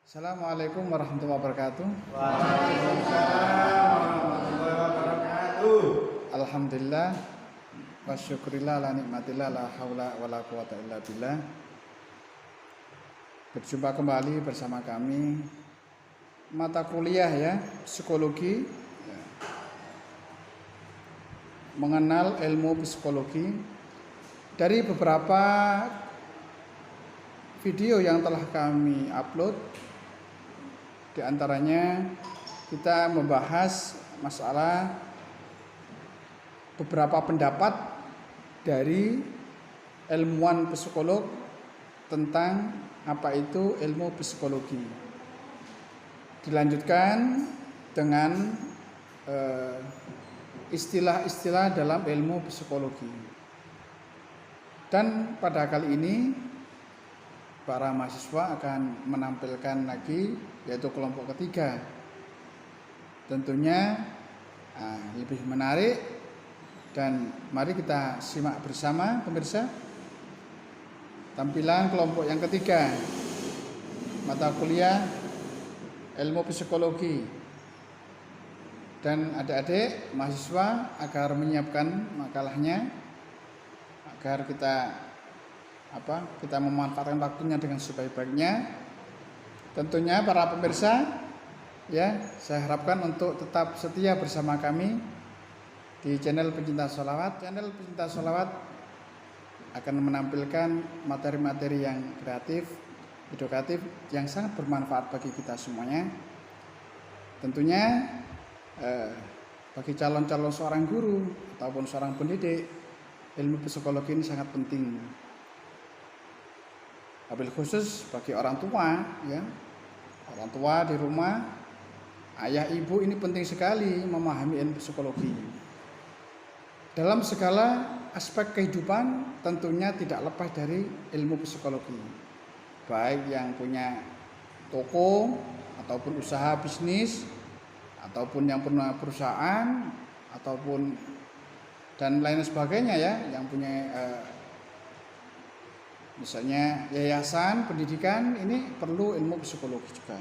Assalamualaikum warahmatullahi wabarakatuh. Waalaikumsalam warahmatullahi wabarakatuh. Alhamdulillah wa syukurillah la nikmatillah la haula wala quwata illa billah. Berjumpa kembali bersama kami mata kuliah ya, psikologi. Mengenal ilmu psikologi dari beberapa video yang telah kami upload. Di antaranya kita membahas masalah beberapa pendapat dari ilmuwan psikolog tentang apa itu ilmu psikologi. Dilanjutkan dengan istilah-istilah dalam ilmu psikologi. Dan pada kali ini para mahasiswa akan menampilkan lagi yaitu kelompok ketiga. Tentunya lebih menarik dan mari kita simak bersama pemirsa tampilan kelompok yang ketiga, mata kuliah ilmu psikologi. Dan adik-adik mahasiswa agar menyiapkan makalahnya agar kita memanfaatkan waktunya dengan sebaik-baiknya. Tentunya para pemirsa ya, saya harapkan untuk tetap setia bersama kami di channel Pencinta Sholawat. Channel Pencinta Sholawat akan menampilkan materi-materi yang kreatif, edukatif, yang sangat bermanfaat bagi kita semuanya. Tentunya bagi calon-calon seorang guru ataupun seorang pendidik, ilmu psikologi ini sangat penting. Wabil khusus bagi orang tua ya, orang tua di rumah, ayah ibu, ini penting sekali memahami ilmu psikologi. Dalam segala aspek kehidupan tentunya tidak lepas dari ilmu psikologi. Baik yang punya toko ataupun usaha bisnis, ataupun yang punya perusahaan, ataupun dan lain sebagainya ya, yang punya misalnya yayasan pendidikan, ini perlu ilmu psikologi juga.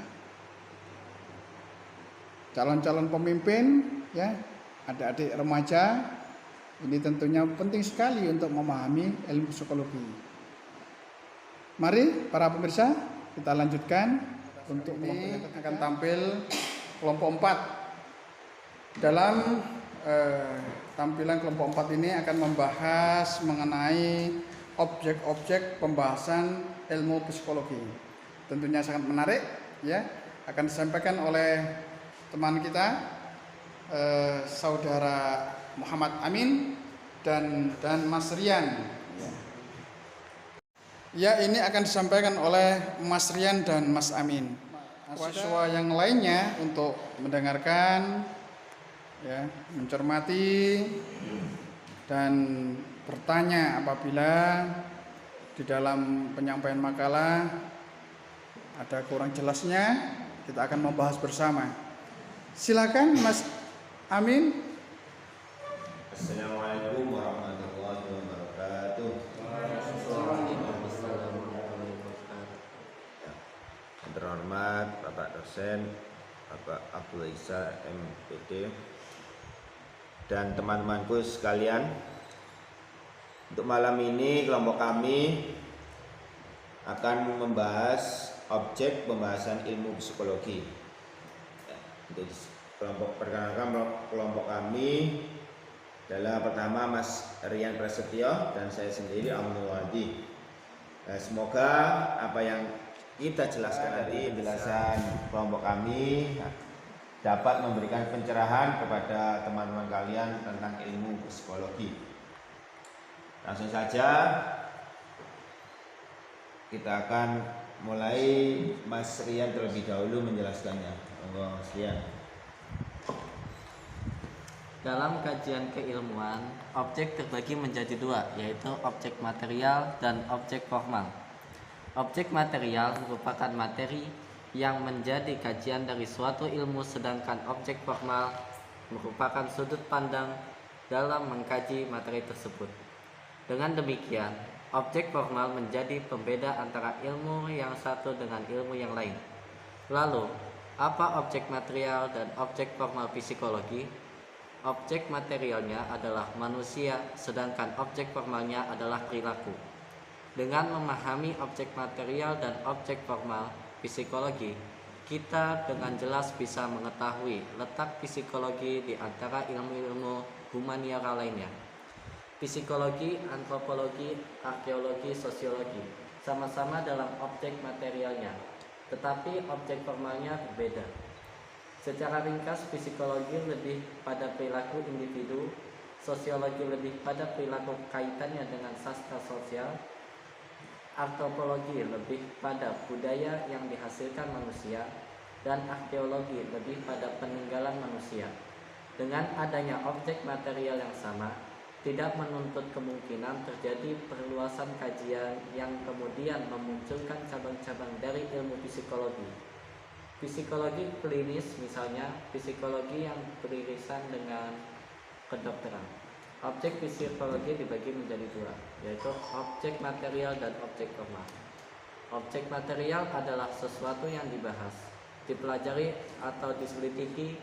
Calon-calon pemimpin ya, adik-adik remaja, ini tentunya penting sekali untuk memahami ilmu psikologi. Mari para pemirsa kita lanjutkan. Untuk ini akan tampil kelompok 4. Dalam tampilan kelompok 4 ini akan membahas mengenai objek-objek pembahasan ilmu psikologi. Tentunya sangat menarik ya, akan disampaikan oleh teman kita saudara Muhammad Amin dan Mas Rian. Ya, ini akan disampaikan oleh Mas Rian dan Mas Amin. Mahasiswa yang lainnya untuk mendengarkan ya, mencermati dan bertanya apabila di dalam penyampaian makalah ada kurang jelasnya, kita akan membahas bersama. Silakan Mas Amin. Assalamualaikum warahmatullahi wabarakatuh. Yang terhormat Bapak dosen Bapak Abdul Isa MPD dan teman-temanku sekalian, untuk malam ini kelompok kami akan membahas objek pembahasan ilmu psikologi. Untuk perkenalkan kelompok kami adalah pertama Mas Rian Prasetyo dan saya sendiri Amnul Wadi. Semoga apa yang kita jelaskan dari penjelasan kelompok kami dapat memberikan pencerahan kepada teman-teman kalian tentang ilmu psikologi. Langsung saja kita akan mulai. Mas Rian terlebih dahulu menjelaskannya. Monggo Mas Rian. Dalam kajian keilmuan, objek terbagi menjadi dua, yaitu objek material dan objek formal. Objek material merupakan materi yang menjadi kajian dari suatu ilmu, sedangkan objek formal merupakan sudut pandang dalam mengkaji materi tersebut. Dengan demikian, objek formal menjadi pembeda antara ilmu yang satu dengan ilmu yang lain. Lalu, apa objek material dan objek formal psikologi? Objek materialnya adalah manusia, sedangkan objek formalnya adalah perilaku. Dengan memahami objek material dan objek formal psikologi, kita dengan jelas bisa mengetahui letak psikologi di antara ilmu-ilmu humaniora lainnya. Psikologi, antropologi, arkeologi, sosiologi sama-sama dalam objek materialnya, tetapi objek formalnya berbeda. Secara ringkas, psikologi lebih pada perilaku individu, sosiologi lebih pada perilaku kaitannya dengan sastra sosial, antropologi lebih pada budaya yang dihasilkan manusia, dan arkeologi lebih pada peninggalan manusia. Dengan adanya objek material yang sama, tidak menuntut kemungkinan terjadi perluasan kajian yang kemudian memunculkan cabang-cabang dari ilmu psikologi. Psikologi klinis misalnya, psikologi yang beririsan dengan kedokteran. Objek psikologi dibagi menjadi dua, yaitu objek material dan objek formal. Objek material adalah sesuatu yang dibahas, dipelajari atau diselidiki,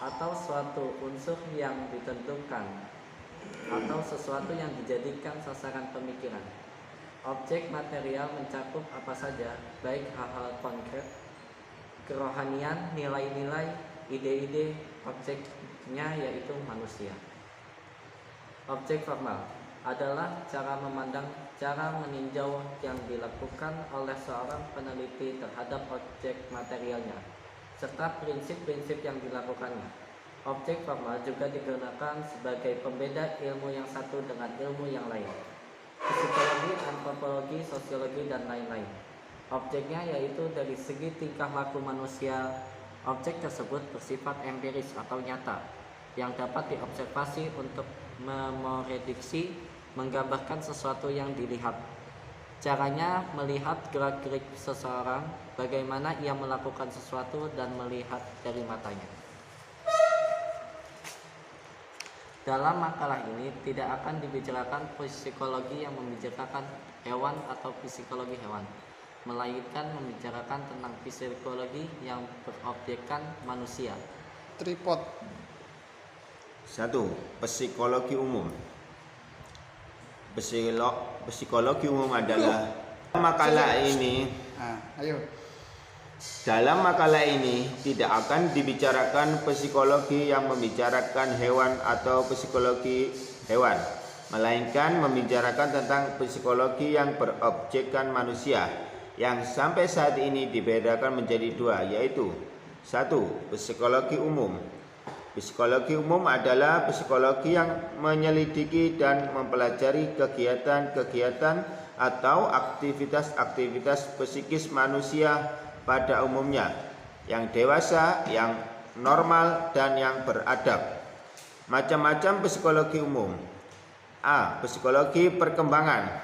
atau suatu unsur yang ditentukan, atau sesuatu yang dijadikan sasaran pemikiran. Objek material mencakup apa saja, baik hal-hal konkret, kerohanian, nilai-nilai, ide-ide. Objeknya yaitu manusia. Objek formal adalah cara memandang, cara meninjau yang dilakukan oleh seorang peneliti terhadap objek materialnya, serta prinsip-prinsip yang dilakukannya. Objek formal juga digunakan sebagai pembeda ilmu yang satu dengan ilmu yang lain. Psikologi, antropologi, sosiologi, dan lain-lain. Objeknya yaitu dari segi tingkah laku manusia. Objek tersebut bersifat empiris atau nyata, yang dapat diobservasi untuk memrediksi, menggambarkan sesuatu yang dilihat. Caranya melihat gerak-gerik seseorang, bagaimana ia melakukan sesuatu dan melihat dari matanya. Dalam makalah ini tidak akan dibicarakan psikologi yang membicarakan hewan atau psikologi hewan, melainkan membicarakan tentang psikologi yang berobjekkan manusia. Tripod. 1. Psikologi umum. Psikologi umum adalah dalam makalah ini tidak akan dibicarakan psikologi yang membicarakan hewan atau psikologi hewan, melainkan membicarakan tentang psikologi yang berobjekkan manusia, yang sampai saat ini dibedakan menjadi dua, yaitu 1. Psikologi umum. Psikologi umum adalah psikologi yang menyelidiki dan mempelajari kegiatan-kegiatan atau aktivitas-aktivitas psikis manusia pada umumnya, yang dewasa, yang normal, dan yang beradab. Macam-macam psikologi umum. A. Psikologi perkembangan.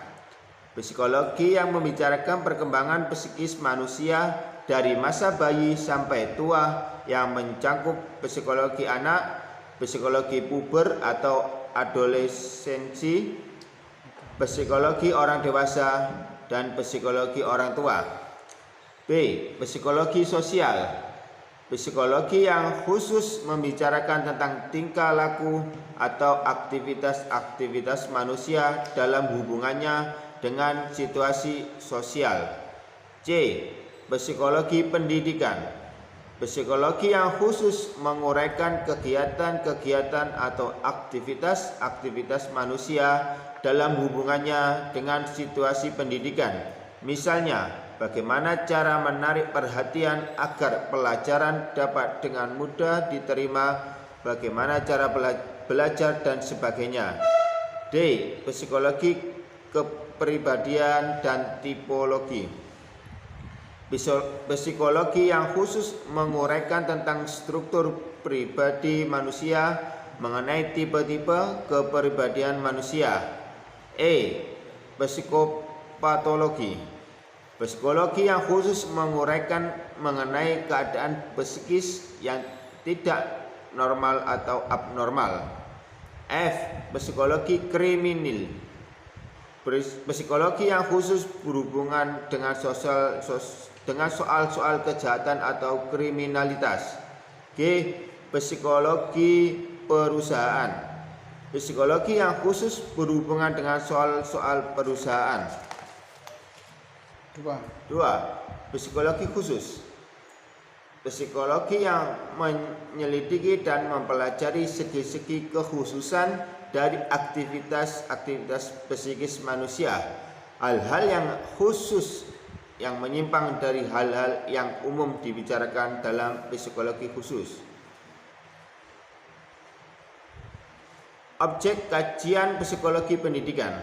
Psikologi yang membicarakan perkembangan psikis manusia dari masa bayi sampai tua, yang mencakup psikologi anak, psikologi puber atau adolescensi, psikologi orang dewasa, dan psikologi orang tua. B. Psikologi sosial. Psikologi yang khusus membicarakan tentang tingkah laku atau aktivitas-aktivitas manusia dalam hubungannya dengan situasi sosial. C. Psikologi pendidikan. Psikologi yang khusus menguraikan kegiatan-kegiatan atau aktivitas-aktivitas manusia dalam hubungannya dengan situasi pendidikan. Misalnya, bagaimana cara menarik perhatian agar pelajaran dapat dengan mudah diterima, bagaimana cara belajar, dan sebagainya. D. Psikologi kepribadian dan tipologi. Psikologi yang khusus menguraikan tentang struktur pribadi manusia, mengenai tipe-tipe kepribadian manusia. E. Psikopatologi. Psikologi yang khusus menguraikan mengenai keadaan psikis yang tidak normal atau abnormal. F. Psikologi kriminal. Psikologi yang khusus berhubungan dengan dengan soal-soal kejahatan atau kriminalitas. G. Psikologi perusahaan. Psikologi yang khusus berhubungan dengan soal-soal perusahaan. 2. Psikologi khusus. Psikologi yang menyelidiki dan mempelajari segi-segi kekhususan dari aktivitas psikis manusia, hal-hal yang khusus yang menyimpang dari hal-hal yang umum dibicarakan dalam psikologi khusus. Objek kajian psikologi pendidikan.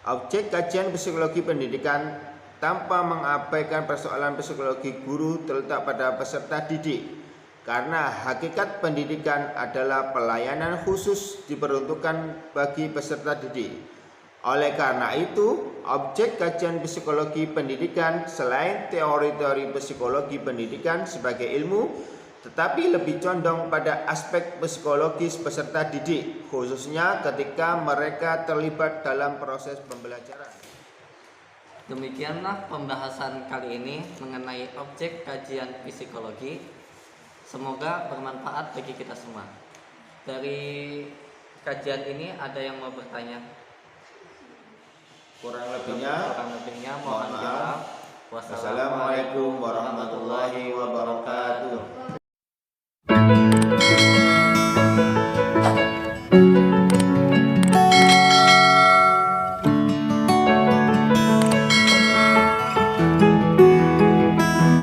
Objek kajian psikologi pendidikan tanpa mengabaikan persoalan psikologi guru terletak pada peserta didik, karena hakikat pendidikan adalah pelayanan khusus diperuntukkan bagi peserta didik. Oleh karena itu, objek kajian psikologi pendidikan selain teori-teori psikologi pendidikan sebagai ilmu, tetapi lebih condong pada aspek psikologis peserta didik, khususnya ketika mereka terlibat dalam proses pembelajaran. Demikianlah pembahasan kali ini mengenai objek kajian psikologi. Semoga bermanfaat bagi kita semua. Dari kajian ini ada yang mau bertanya? Kurang lebihnya mohon maaf. Wassalamualaikum warahmatullahi wabarakatuh.